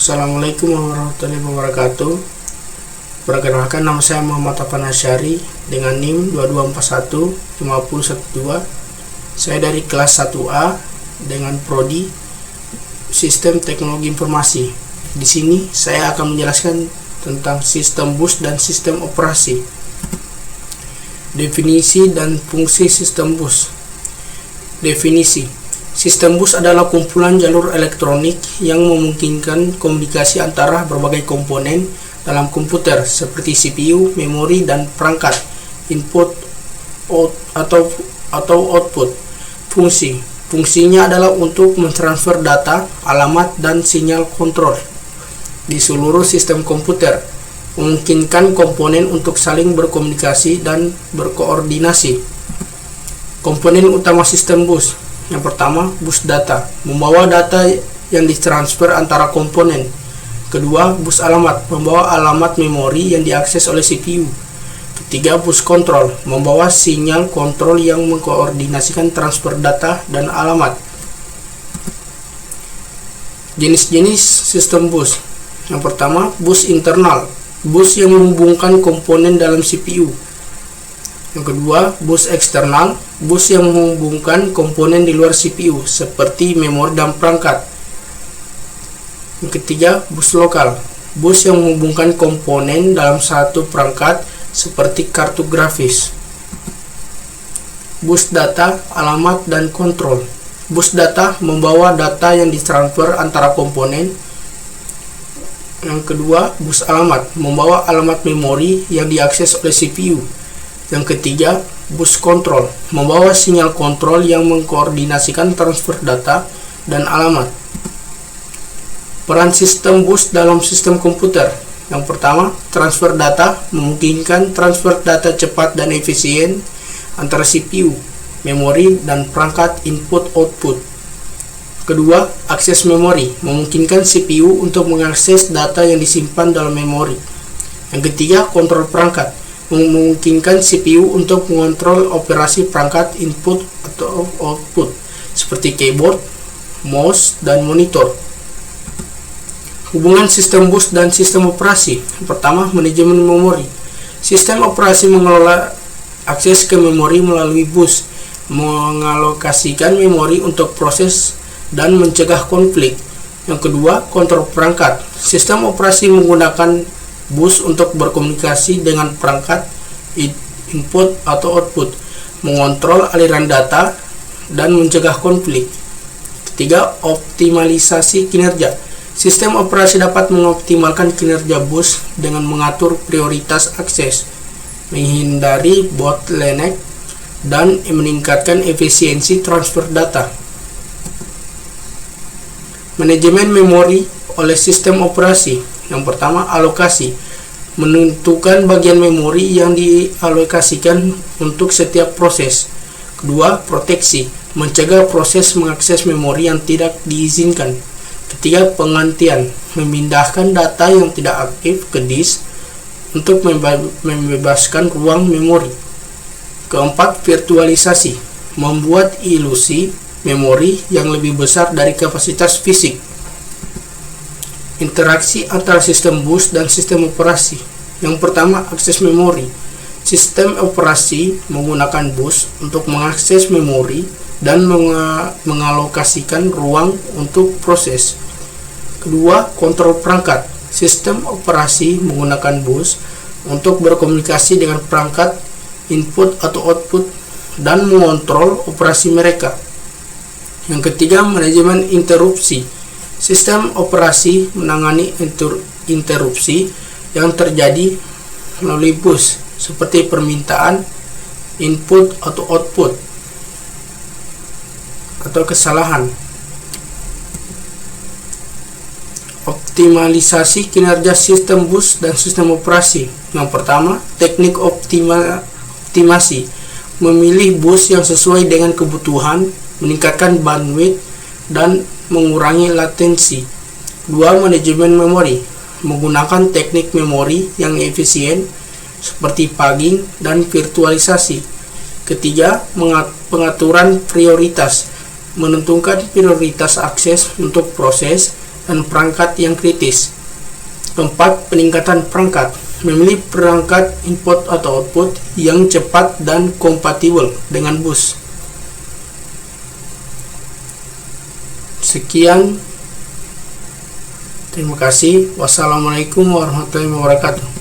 Assalamualaikum warahmatullahi wabarakatuh. Perkenalkan, nama saya Muhammad Afan Asyari dengan NIM 22415012. Saya dari kelas 1A dengan prodi Sistem Teknologi Informasi. Di sini saya akan menjelaskan tentang sistem bus dan sistem operasi. Definisi dan fungsi sistem bus. Definisi: sistem bus adalah kumpulan jalur elektronik yang memungkinkan komunikasi antara berbagai komponen dalam komputer seperti CPU, memori, dan perangkat input atau output. Fungsinya adalah untuk mentransfer data, alamat, dan sinyal kontrol di seluruh sistem komputer, memungkinkan komponen untuk saling berkomunikasi dan berkoordinasi. Komponen utama sistem bus. Yang pertama, bus data, membawa data yang ditransfer antara komponen. Kedua, bus alamat, membawa alamat memori yang diakses oleh CPU. Ketiga, bus kontrol, membawa sinyal kontrol yang mengkoordinasikan transfer data dan alamat. Jenis-jenis sistem bus. Yang pertama, bus internal, bus yang menghubungkan komponen dalam CPU. Yang kedua, bus eksternal, bus yang menghubungkan komponen di luar CPU seperti memori dan perangkat. Yang ketiga, bus lokal, bus yang menghubungkan komponen dalam satu perangkat seperti kartu grafis. Bus data, alamat, dan kontrol. Bus data membawa data yang ditransfer antara komponen. Yang kedua, bus alamat, membawa alamat memori yang diakses oleh CPU. Yang ketiga, bus kontrol, membawa sinyal kontrol yang mengkoordinasikan transfer data dan alamat. Peran sistem bus dalam sistem komputer. Yang pertama, transfer data, memungkinkan transfer data cepat dan efisien antara CPU, memori, dan perangkat input-output. Kedua, akses memori, memungkinkan CPU untuk mengakses data yang disimpan dalam memori. Yang ketiga, kontrol perangkat, memungkinkan CPU untuk mengontrol operasi perangkat input atau output seperti keyboard, mouse, dan monitor. Hubungan sistem bus dan sistem operasi. Yang pertama, manajemen memori. Sistem operasi mengelola akses ke memori melalui bus, mengalokasikan memori untuk proses dan mencegah konflik. Yang kedua, kontrol perangkat. Sistem operasi menggunakan bus untuk berkomunikasi dengan perangkat input atau output, mengontrol aliran data, dan mencegah konflik. Ketiga, optimalisasi kinerja. Sistem operasi dapat mengoptimalkan kinerja bus dengan mengatur prioritas akses, menghindari bottleneck, dan meningkatkan efisiensi transfer data. Manajemen memori oleh sistem operasi. Yang pertama, alokasi, menentukan bagian memori yang dialokasikan untuk setiap proses. Kedua, proteksi, mencegah proses mengakses memori yang tidak diizinkan. Ketiga, penggantian, memindahkan data yang tidak aktif ke disk untuk membebaskan ruang memori. Keempat, virtualisasi, membuat ilusi memori yang lebih besar dari kapasitas fisik. Interaksi antara sistem bus dan sistem operasi. Yang pertama, akses memori. Sistem operasi menggunakan bus untuk mengakses memori dan mengalokasikan ruang untuk proses. Kedua, kontrol perangkat. Sistem operasi menggunakan bus untuk berkomunikasi dengan perangkat input atau output dan mengontrol operasi mereka. Yang ketiga, manajemen interupsi. Sistem operasi menangani interupsi yang terjadi melalui bus seperti permintaan input atau output atau kesalahan. Optimalisasi kinerja sistem bus dan sistem operasi. Yang pertama, teknik optimasi, memilih bus yang sesuai dengan kebutuhan, meningkatkan bandwidth, dan mengurangi latensi. Dua, manajemen memori, menggunakan teknik memori yang efisien seperti paging dan virtualisasi. Ketiga, pengaturan prioritas, menentukan prioritas akses untuk proses dan perangkat yang kritis. Keempat, peningkatan perangkat. Memilih perangkat input atau output yang cepat dan kompatibel dengan bus. Sekian. Terima kasih. Wassalamualaikum warahmatullahi wabarakatuh.